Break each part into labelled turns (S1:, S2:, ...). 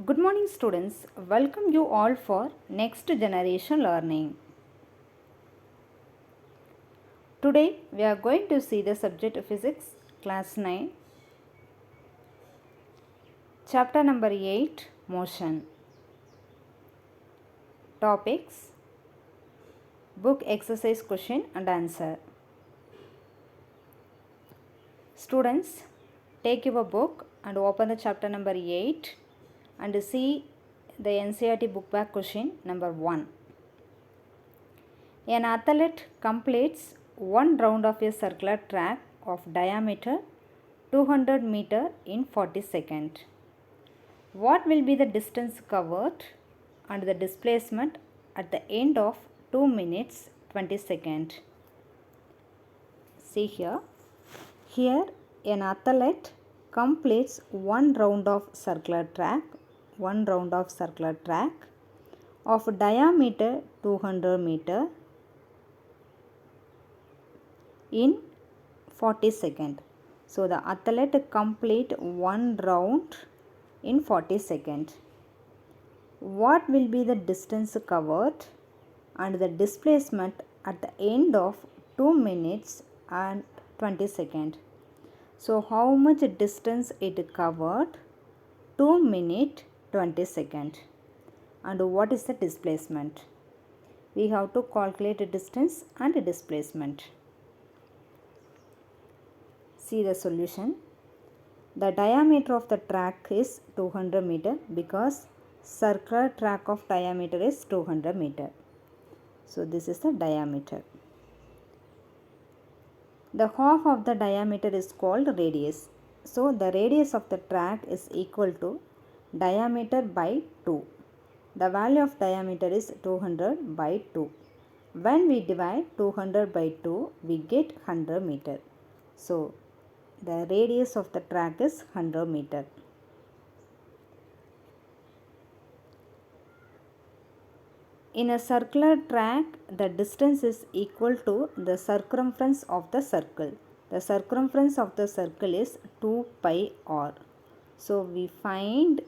S1: Good morning students, welcome you all for next generation learning. Today we are going to see the subject of physics class 9 chapter number 8 motion. Topics book exercise question and answer. Students, take your book and open the chapter number 8 and see the NCERT book back question number 1. An athlete completes one round of a circular track of diameter 200 meter in 40 seconds. What will be the distance covered and the displacement at the end of 2 minutes 20 seconds? See here. Here an athlete completes one round of circular track of diameter 200 meter in 40 seconds. So the athlete complete one round in 40 seconds. What will be the distance covered and the displacement at the end of 2 minutes and 20 seconds? So how much distance it covered? 2 minutes 20 seconds. And what is the displacement? We have to calculate distance and displacement. See the solution. The diameter of the track is 200 meter because circular track of diameter is 200 meter. So this is the diameter. The half of the diameter is called radius. So the radius of the track is equal to diameter by 2. The value of diameter is 200 by 2. When we divide 200 by 2, we get 100 meter. So the radius of the track is 100 meter. In a circular track, the distance is equal to the circumference of the circle. The circumference of the circle is 2 pi r. So we found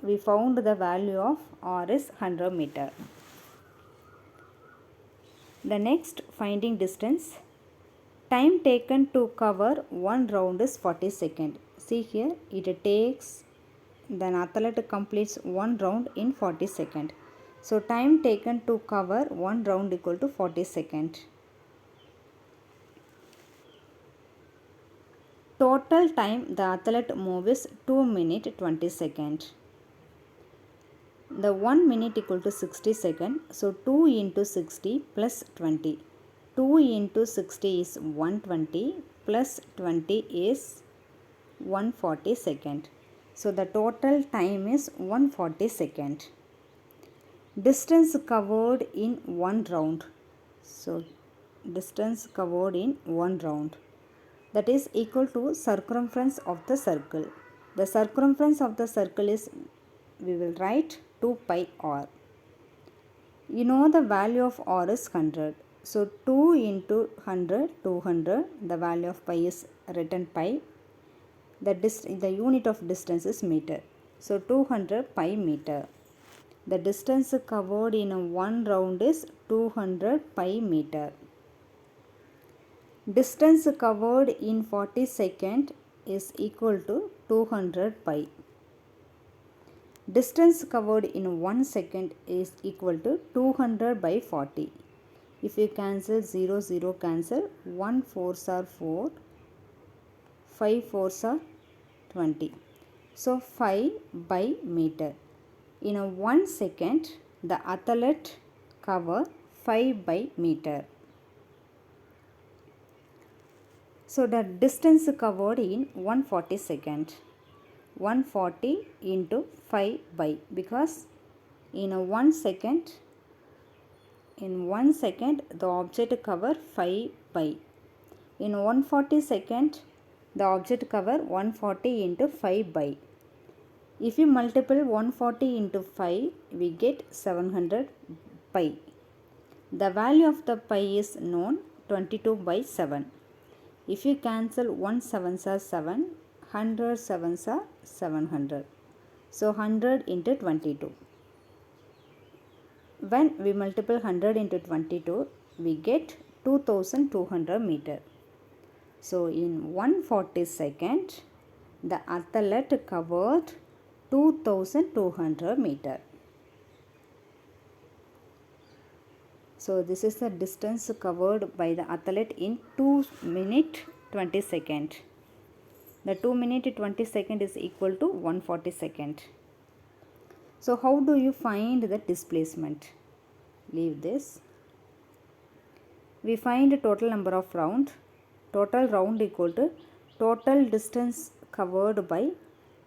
S1: the value of r is 100 meter. The next finding distance. Time taken to cover one round is 40 seconds. See here, it takes, the athlete completes one round in 40 seconds. So time taken to cover one round equal to 40 seconds. Total time the athlete moves is 2 minutes 20 seconds. The 1 minute equal to 60 seconds. So 2 into 60 plus 20. 2 into 60 is 120 plus 20 is 140 seconds. So the total time is 140 seconds. Distance covered in one round. So distance covered in one round, that is equal to circumference of the circle. The circumference of the circle is, we will write 2 pi r. You know the value of r is 100. So 2 into 100, 200. The value of pi is written pi. The unit of distance is meter. So 200 pi meter. The distance covered in one round is 200 pi meter. Distance covered in 40 seconds is equal to 200 pi. Distance covered in 1 second is equal to 200 by 40. If you cancel 0, 0 cancel, 1 4s are 4, 5 4s are 20. So 5 by meter. In a 1 second, the athlete cover 5 by meter. So the distance covered in 140 seconds. 140 into 5 by, because in a 1 second, the object cover 5 by. In 140 second, the object cover 140 into 5 by. If you multiply 140 into 5, we get 700 pi. The value of the pi is known, 22 by 7. If you cancel 1 7s are 7, 100 7s are 700. So 100 into 22. When we multiply 100 into 22, we get 2200 meter. So in 140 seconds, the athlete covered 2200 meter. So this is the distance covered by the athlete in 2 minutes 20 seconds. The 2 minutes 20 seconds is equal to 140 seconds. So how do you find the displacement? Leave this. We find total number of round. Total round equal to total distance covered by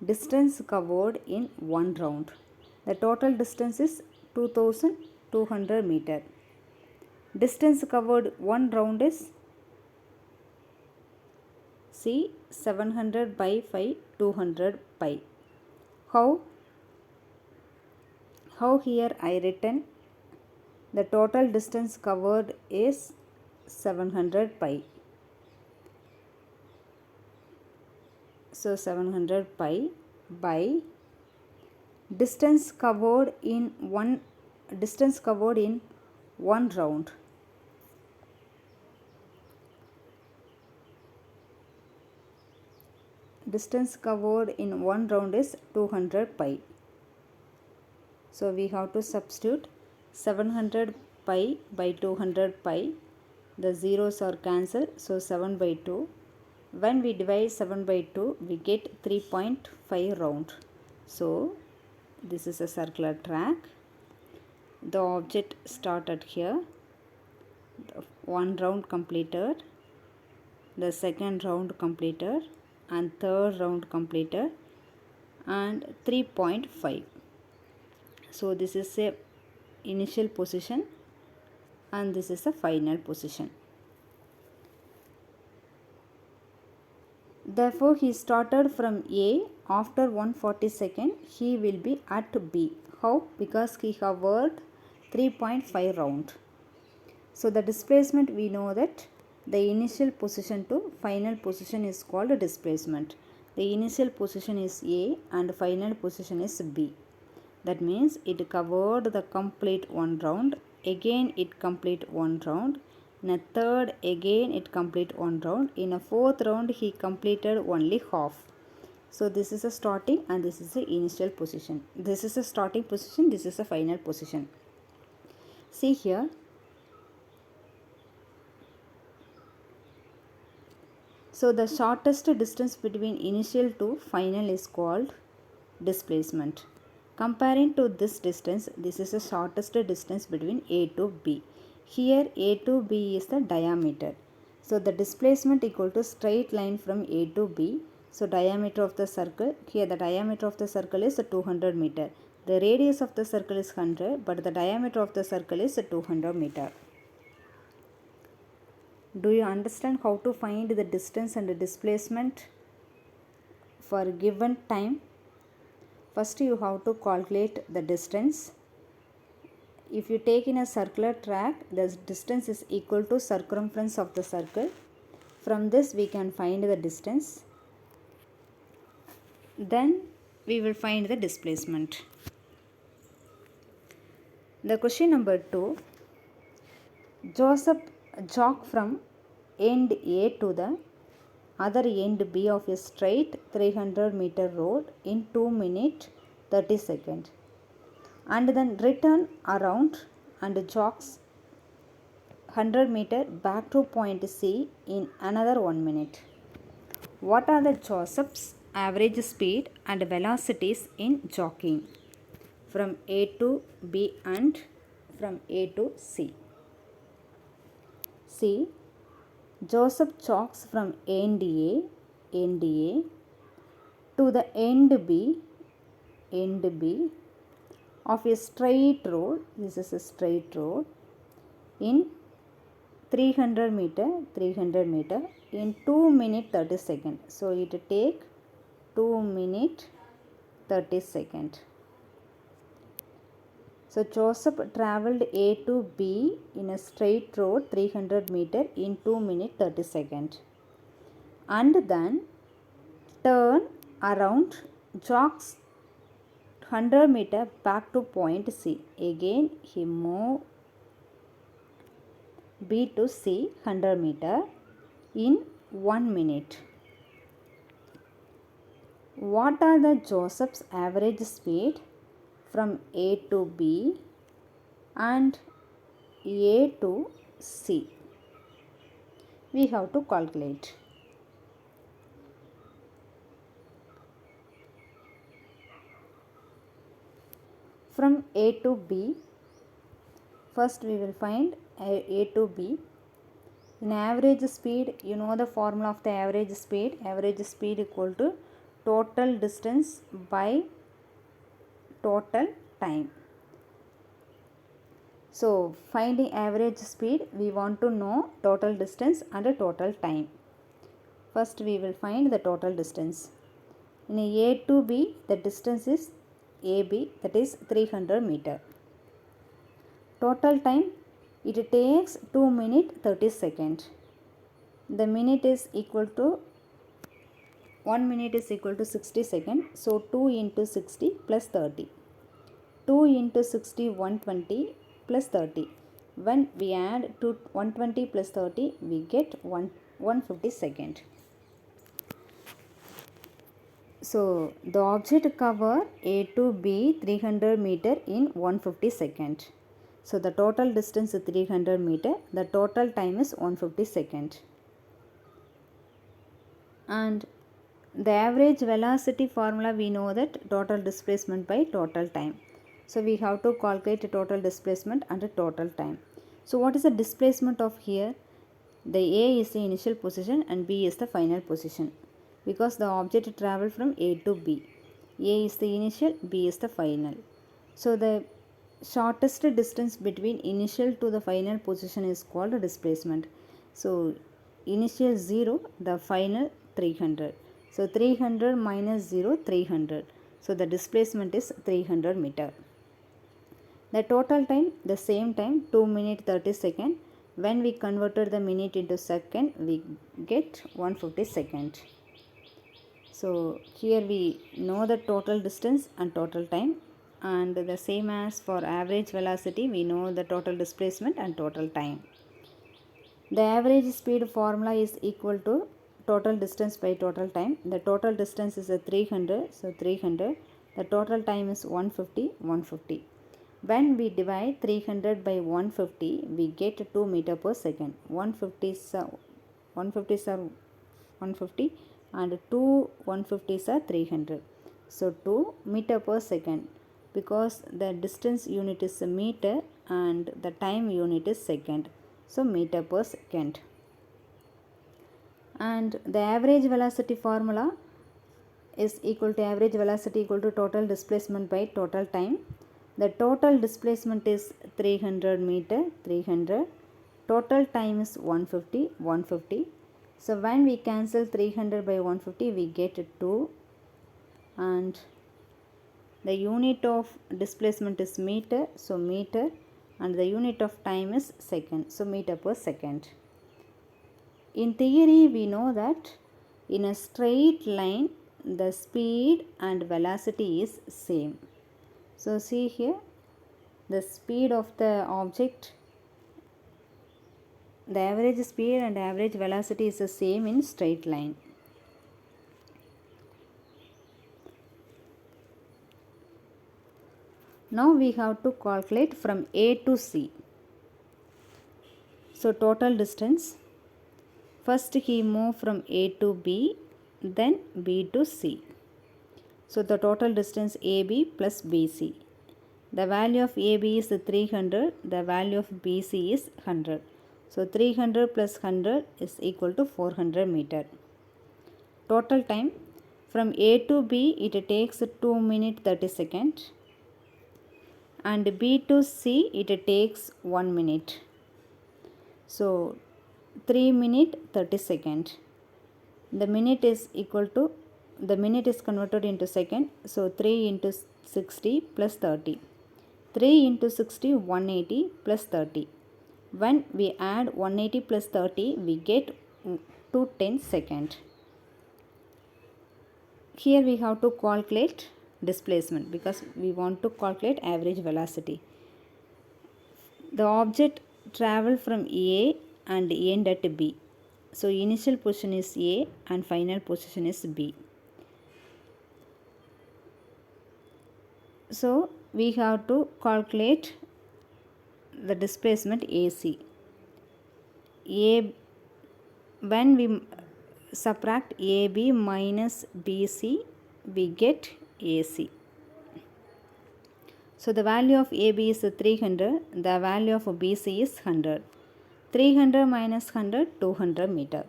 S1: distance covered in one round. The total distance is 2200 meter. Distance covered one round is, see, 700 by 5, 200 pi. How here I written the total distance covered is 700 pi. So 700 pi by distance covered in one round. Distance covered in one round is 200 pi. So we have to substitute 700 pi by 200 pi. The zeros are cancelled, so 7 by 2. When we divide 7 by 2, we get 3.5 round. So this is a circular track. The object started here. One round completed. The second round completed. And third round completed. And 3.5. So this is a initial position and this is a final position. Therefore he started from A. After 140 seconds he will be at B. How? Because he hovered 3.5 round. So the displacement, we know that the initial position to final position is called displacement. The initial position is A and final position is B. That means it covered the complete one round. Again it complete one round. In a third again it complete one round. In a fourth round he completed only half. So this is a starting and this is the initial position. This is a starting position, this is a final position. See here. So the shortest distance between initial to final is called displacement. Comparing to this distance, this is the shortest distance between A to B. Here A to B is the diameter. So the displacement equal to straight line from A to B. So diameter of the circle, here the diameter of the circle is 200 meter. The radius of the circle is 100, but the diameter of the circle is 200 meter. Do you understand how to find the distance and the displacement for given time? First you have to calculate the distance. If you take in a circular track, the distance is equal to circumference of the circle. From this we can find the distance. Then we will find the displacement. The question number 2. Joseph jogged from end A to the other end B of a straight 300 meter road in 2 minutes 30 seconds and then return around and jogs 100 meter back to point C in another 1 minute. What are the Joseph's average speed and velocities in jogging from A to B and from A to C? See, Joseph jogs from end A to the end B of a straight road. This is a straight road in 300 meter in 2 minutes 30 seconds. So it take 2 minutes 30 seconds. So Joseph travelled A to B in a straight road 300 meter in 2 minutes 30 seconds and then turn around, jogs 100 meter back to point C. Again he moved B to C 100 meter in 1 minute. What are the Joseph's average speed from A to B and A to C? We have to calculate. From A to B, first we will find A to B. In average speed, you know the formula of the average speed. Average speed equal to total distance by total time. So finding average speed, we want to know total distance and total time. First we will find the total distance. In A to B, the distance is AB, that is 300 meter. Total time, it takes 2 minutes 30 seconds. The minute is equal to 1 minute is equal to 60 seconds. So 2 into 60 plus 30. 2 into 60 120 plus 30. When we add to 120 plus 30, we get 150 seconds. So the object cover A to B 300 meter in 150 seconds. So the total distance is 300 meter. The total time is 150 seconds. And the average velocity formula, we know that total displacement by total time. So we have to calculate total displacement and total time. So what is the displacement of here? The A is the initial position and B is the final position, because the object traveled from A to B. A is the initial, B is the final. So the shortest distance between initial to the final position is called displacement. So initial 0, the final 300. So 300 minus 0, 300. So the displacement is 300 meter. The total time, the same time, 2 minutes 30 seconds. When we converted the minute into second, we get 150 seconds. So here we know the total distance and total time, and the same as for average velocity, we know the total displacement and total time. The average speed formula is equal to total distance by total time. The total distance is 300, so 300. The total time is 150, 150. When we divide 300 by 150, we get 2 meter per second. 150 is 150 and 2 150s are 300. So 2 meter per second, because the distance unit is a meter and the time unit is second. So meter per second. And the average velocity formula is equal to average velocity equal to total displacement by total time. The total displacement is 300 meter, 300. Total time is 150, 150. So when we cancel 300 by 150, we get 2. And the unit of displacement is meter, so meter. And the unit of time is second, so meter per second. In theory, we know that in a straight line, the speed and velocity is same. So see here, the speed of the object, the average speed and average velocity is the same in straight line. Now we have to calculate from A to C. So total distance. First he moved from A to B, then B to C. So the total distance AB plus BC. The value of AB is 300, the value of BC is 100. So 300 plus 100 is equal to 400 meter. Total time, from A to B it takes 2 minutes 30 seconds, and B to C it takes 1 minute. So 3 minutes 30 seconds. The minute is equal to, the minute is converted into second. So 3 into 60 plus 30. 3 into 60 180 plus 30. When we add 180 plus 30, we get 210 seconds. Here we have to calculate displacement because we want to calculate average velocity. The object travel from A and end at B. So initial position is A and final position is B. So we have to calculate the displacement AC. When we subtract AB minus BC, we get AC. So the value of AB is 300, the value of BC is 100. 300 minus 100, 200 meter.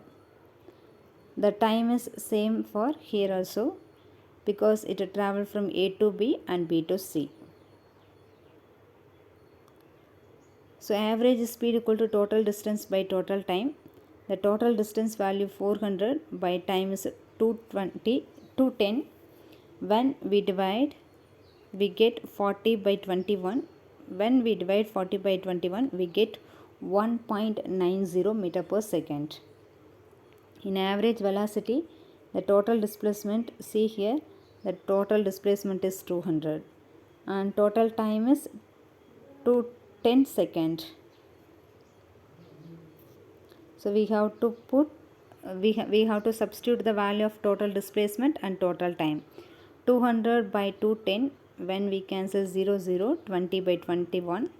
S1: The time is same for here also because it travel from A to B and B to C. So average speed equal to total distance by total time. The total distance value 400 by time is 210. When we divide, we get 40 by 21. When we divide 40 by 21, we get 1.90 meter per second. In average velocity, the total displacement, see here, the total displacement is 200 and total time is 210 seconds. So we have to put we have to substitute the value of total displacement and total time. 200 by 210, when we cancel 0 0, 20 by 21.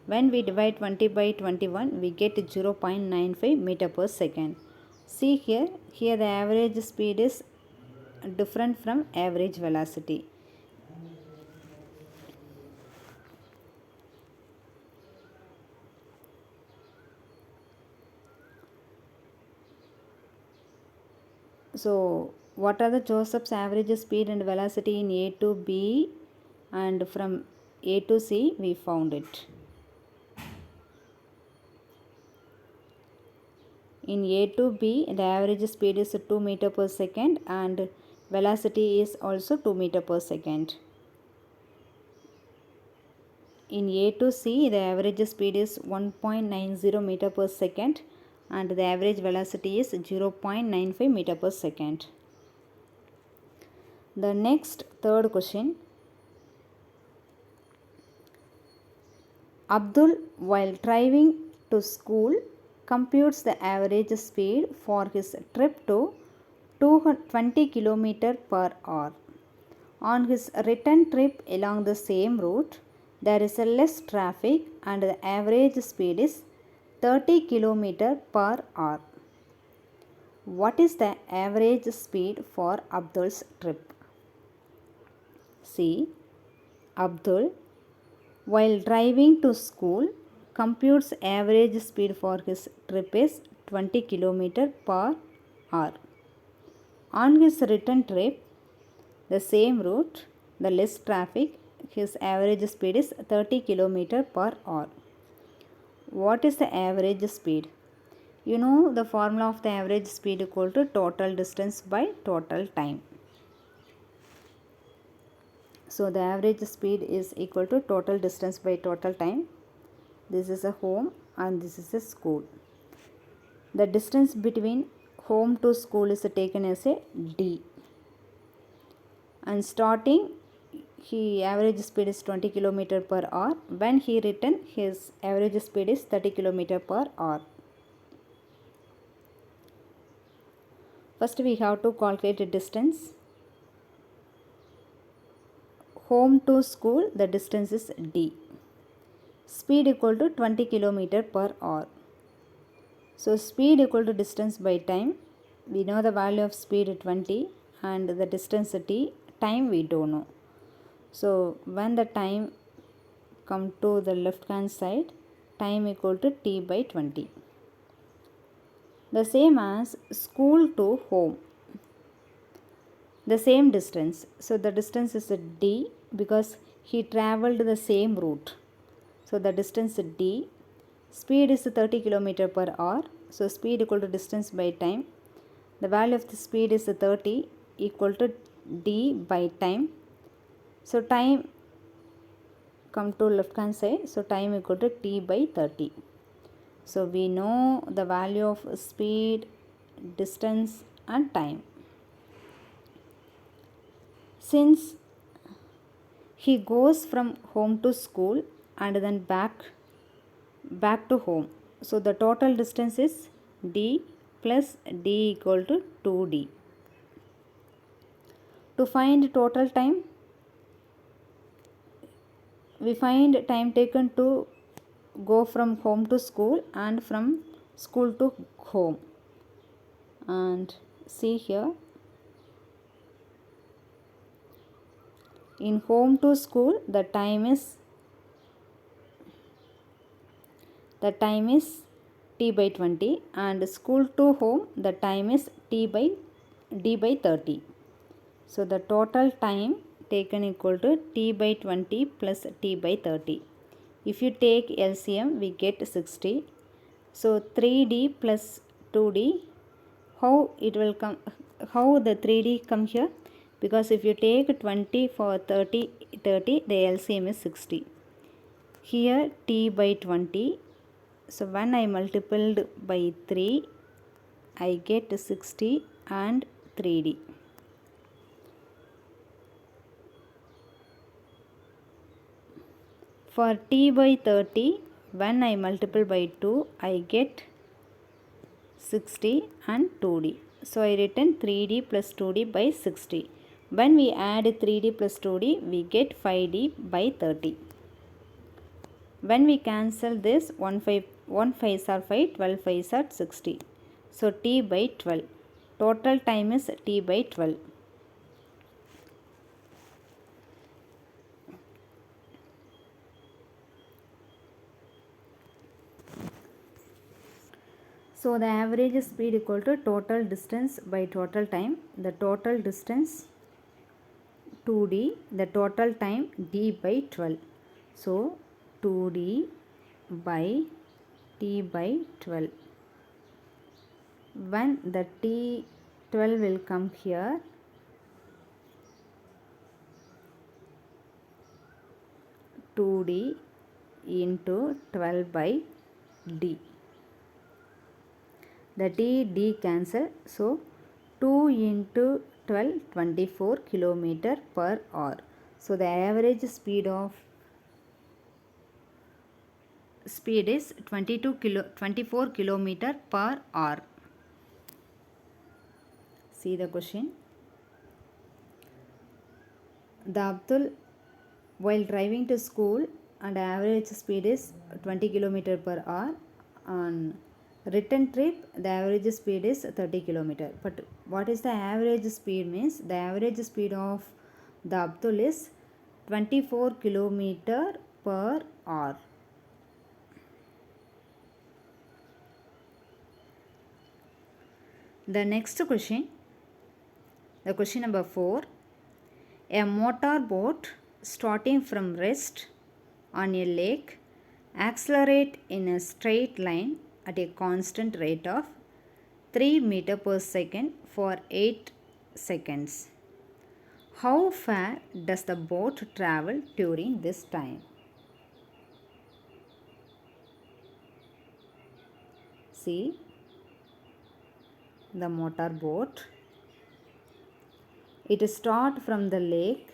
S1: When we divide 20 by 21, we get 0.95 meter per second. See here the average speed is different from average velocity. So what are the Joseph's average speed and velocity in A to B and from A to C? We found it. In A to B, the average speed is 2 meter per second and velocity is also 2 meter per second. In A to C, the average speed is 1.90 meter per second and the average velocity is 0.95 meter per second. The next third question. Abdul, while driving to school, computes the average speed for his trip to 20 km per hour. On his return trip along the same route, there is a less traffic and the average speed is 30 km per hour. What is the average speed for Abdul's trip? See, Abdul, while driving to school, computes average speed for his trip is 20 km per hour. On his return trip, the same route, the less traffic, his average speed is 30 km per hour. What is the average speed? You know the formula of the average speed equal to total distance by total time. So the average speed is equal to total distance by total time. This is a home and this is a school. The distance between home to school is taken as a D. And starting, he average speed is 20 km per hour. When he return, his average speed is 30 km per hour. First we have to calculate the distance. Home to school, the distance is D. Speed equal to 20 km per hour. So speed equal to distance by time. We know the value of speed 20 and the distance T. Time we don't know. So when the time come to the left hand side, time equal to T by 20. The same as school to home. The same distance. So the distance is D because he traveled the same route. So the distance D. Speed is 30 km per hour. So speed equal to distance by time. The value of the speed is 30 equal to D by time. So time come to left hand side. So time equal to T by 30. So we know the value of speed, distance and time. Since He goes from home to school and then back to home. So the total distance is d plus d equal to 2d. To find total time, we find time taken to go from home to school and from school to home. And see here, in home to school the time is t by 20, and school to home the time is d by 30. So the total time taken equal to t by 20 plus t by 30. If you take LCM we get 60. So 3d plus 2d, how it will come, how the 3d come here? Because if you take 20 for 30 the LCM is 60. Here t by 20, so when I multiplied by 3 I get 60 and 3d. For t by 30, when I multiply by 2 I get 60 and 2d. So I written 3d plus 2d by 60. When we add 3d plus 2d we get 5d by 30. When we cancel this, 1 5s are 5, 12 5s are 60. So t by 12. Total time is t by 12. So the average speed equal to total distance by total time. The total distance 2d, the total time d by 12. So 2d by t by 12. When the t12 will come here, two d into 12 by d. The d cancel, so 2 into 12 24 kilometer per hour. So the average speed is 24 kilometer per hour. See the question. The Abdul, while driving to school, and average speed is 20 kilometer per hour. On return trip the average speed is 30 kilometer. But what is the average speed means? The average speed of the Abdul is 24 kilometer per hour. The next question, the question number 4. A motor boat starting from rest on a lake accelerate in a straight line at a constant rate of 3 meter per second for 8 seconds. How far does the boat travel during this time? See the motor boat. It start from the lake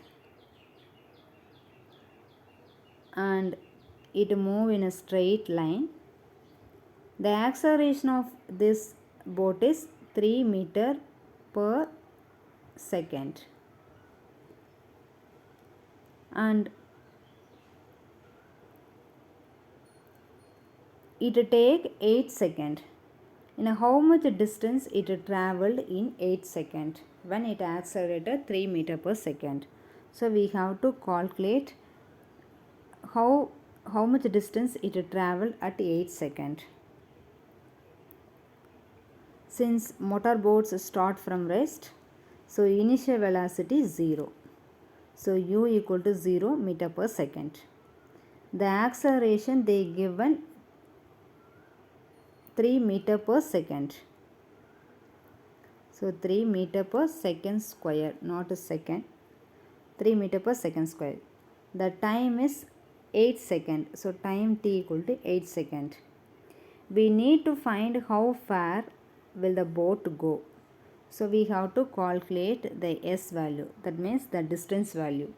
S1: and it move in a straight line. The acceleration of this boat is 3 meter per second. And it take 8 seconds. In how much distance it traveled in 8 seconds when it accelerated 3 meter per second. So we have to calculate how much distance it traveled at 8 seconds. Since motor boats start from rest, so initial velocity is 0. So u equal to 0 meter per second. The acceleration they given 3 meter per second. So 3 meter per second square, not a second. 3 meter per second square. The time is 8 seconds. So time t equal to 8 seconds. We need to find how far will the boat go. So we have to calculate the s value. That means the distance value.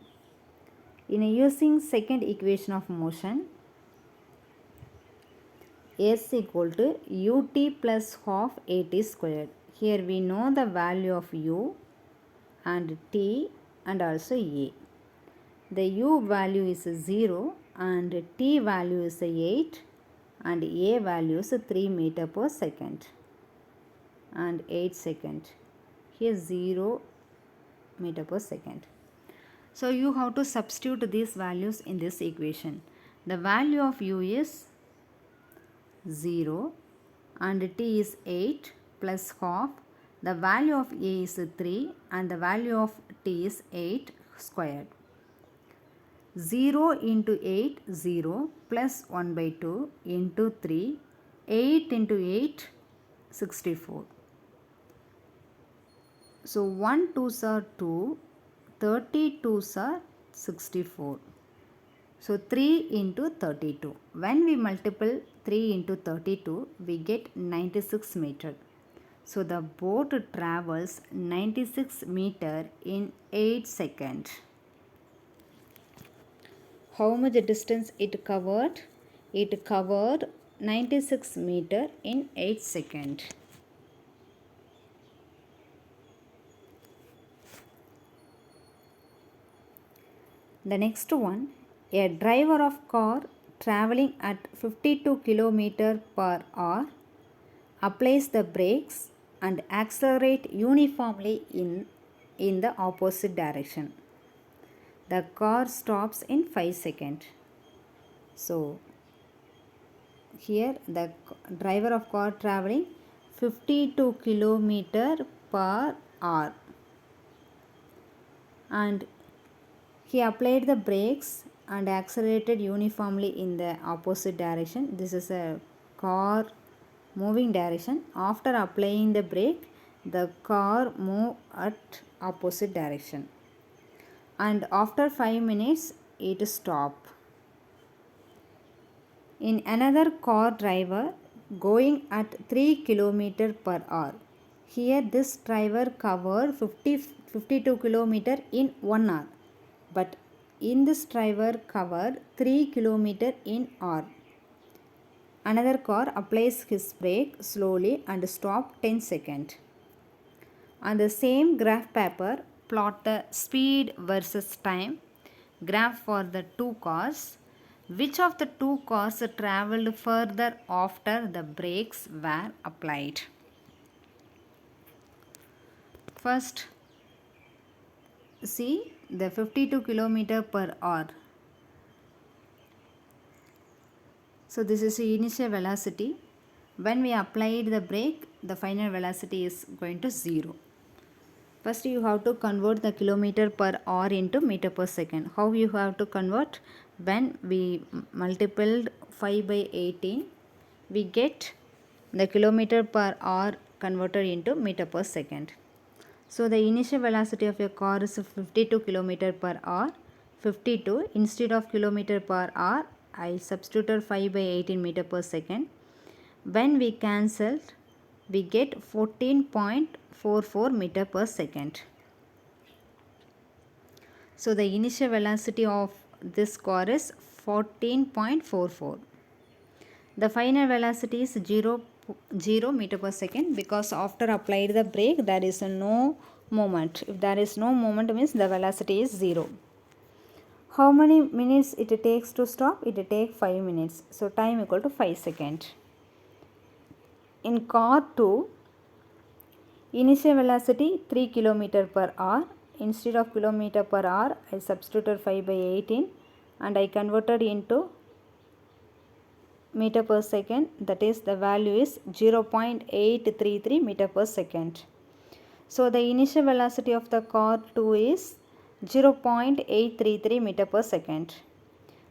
S1: In using second equation of motion, S equal to ut plus half at squared. Here we know the value of u and t and also a. The u value is 0 and t value is 8 and a value is 3 meter per second and 8 second. Here 0 meter per second. So you have to substitute these values in this equation. The value of u is 0 and t is 8 plus half. The value of a is 3 and the value of t is 8 squared. 0 into 8, 0 plus 1 by 2 into 3, 8 into 8, 64. So 1 2s are 2, 32s are 64. So 3 into 32. When we multiply 3 into 32, we get 96 meter. So the boat travels 96 meter in 8 seconds. How much distance it covered? It covered 96 meter in 8 seconds. The next one, a driver of car traveling at 52 km per hour applies the brakes and accelerate uniformly in the opposite direction. The car stops in 5 seconds. So here the driver of car traveling 52 km per hour and he applied the brakes and accelerated uniformly in the opposite direction. This is a car moving direction. After applying the brake, the car moved at opposite direction. And after 5 minutes, it stopped. In another car driver going at 3 km per hour. Here this driver covered 52 km in 1 hour. But in this driver covered 3 km in hour. Another car applies his brake slowly and stop 10 seconds. On the same graph paper, plot the speed versus time graph for the two cars. Which of the two cars traveled further after the brakes were applied? First, see the 52 km per hour. So this is the initial velocity. When we applied the brake, the final velocity is going to 0. First you have to convert the kilometer per hour into meter per second. How you have to convert? When we multiplied 5 by 18, we get the kilometer per hour converted into meter per second. So the initial velocity of your car is 52 km per hour. 52 instead of kilometer per hour, I substituted 5 by 18 meter per second. When we cancelled, we get 14.44 meter per second. So the initial velocity of this car is 14.44. The final velocity is 0 meter per second because after applied the brake there is no moment. If there is no moment means the velocity is 0. How many minutes it takes to stop? It takes 5 minutes. So time equal to 5 seconds. In car 2, initial velocity 3 km per hour. Instead of kilometer per hour, I substituted 5 by 18 and I converted into meter per second. That is the value is 0.833 meter per second. So the initial velocity of the car 2 is 0.833 meter per second.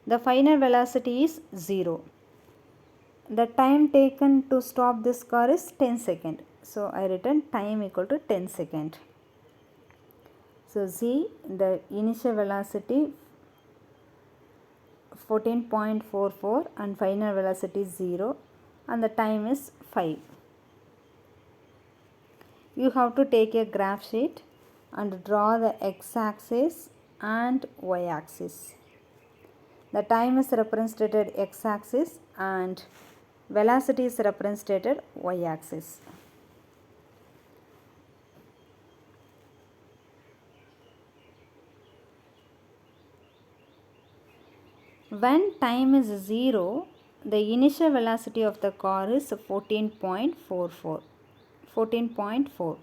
S1: The final velocity is 0. The time taken to stop this car is 10 seconds. So I written time equal to 10 seconds. So see the initial velocity 14.44 and final velocity is 0 and the time is 5. You have to take a graph sheet and draw the x-axis and y-axis. The time is represented x-axis and velocity is represented y-axis. When time is 0, the initial velocity of the car is 14.44. 14.4.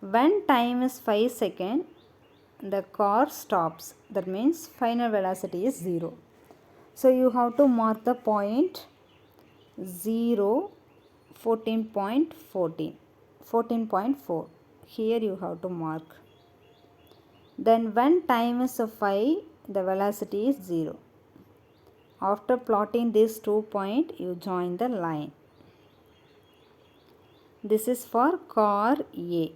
S1: When time is 5 seconds, the car stops. That means final velocity is 0. So you have to mark the point 0, 14.14, 14.4. Here you have to mark. Then when time is 5, the velocity is 0. After plotting these 2 points, you join the line. This is for car A.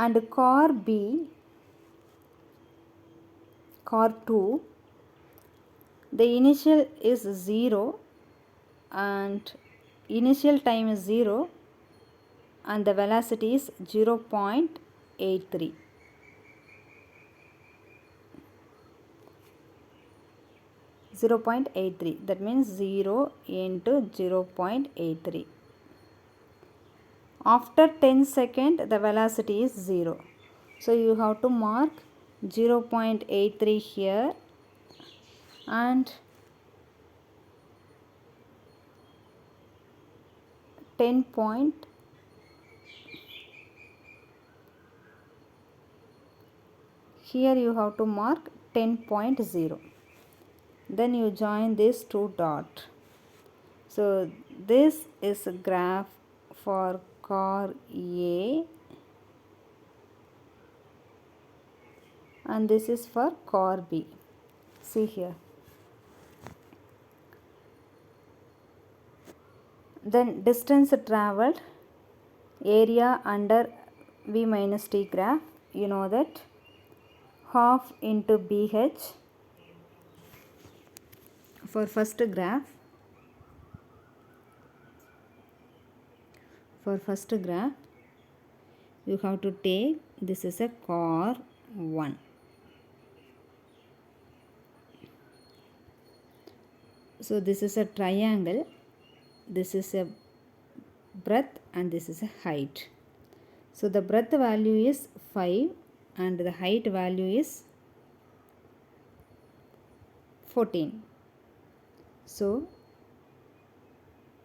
S1: And car B, car 2, the initial is 0 and initial time is 0 and the velocity is 0.83. That means 0 into 0.83. After 10 seconds, the velocity is 0. So you have to mark 0.83 here and 10 point. Here you have to mark 10.0. Then you join these two dots. So this is a graph for car A and this is for car B. See here. Then distance traveled, area under V minus T graph, you know that, half into BH for first graph. For first graph, you have to take, this is a car 1. So this is a triangle, this is a breadth and this is a height. So the breadth value is 5 and the height value is 14. So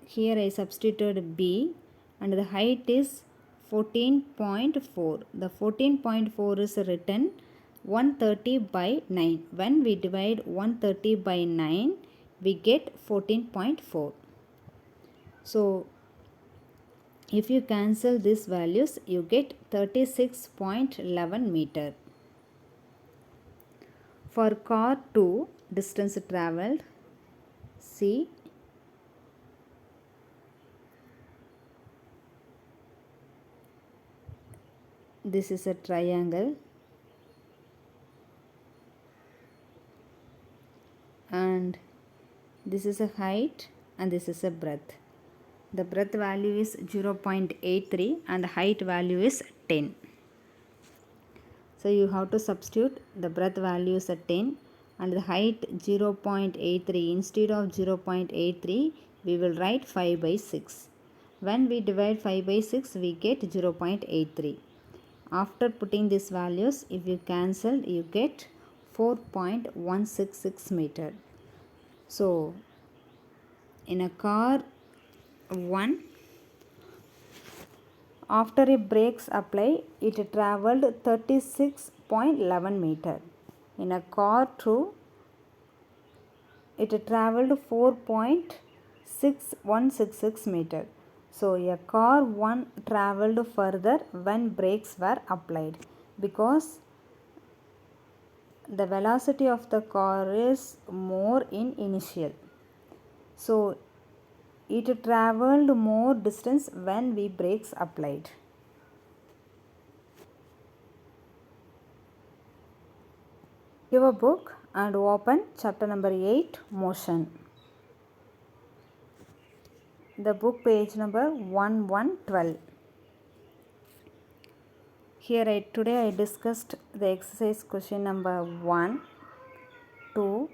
S1: here I substituted B and the height is 14.4. The 14.4 is written 130 by 9. When we divide 130 by 9, we get 14.4. So if you cancel these values, you get 36.11 meter. For car 2, distance travelled, see, this is a triangle and this is a height and this is a breadth. The breadth value is 0.83 and the height value is 10. So you have to substitute the breadth value is 10 and the height 0.83. Instead of 0.83, we will write 5 by 6. When we divide 5 by 6, we get 0.83. After putting these values, if you cancel, you get 4.166 meter. So in a car 1, after a brakes apply, it travelled 36.11 meter. In a car 2, it travelled 4.6166 meter. So a car 1 travelled further when brakes were applied because the velocity of the car is more in initial. So it travelled more distance when we brakes applied. Your book and open chapter number 8, motion. The book page number 1112. Today I discussed the exercise question number 1, 2,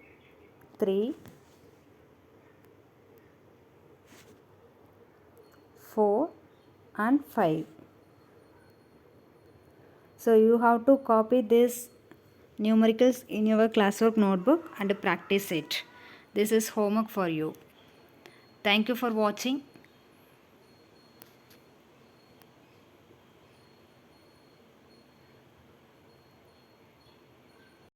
S1: 3, 4 and 5. So you have to copy this numericals in your classwork notebook and practice it. This is homework for you. Thank you for watching.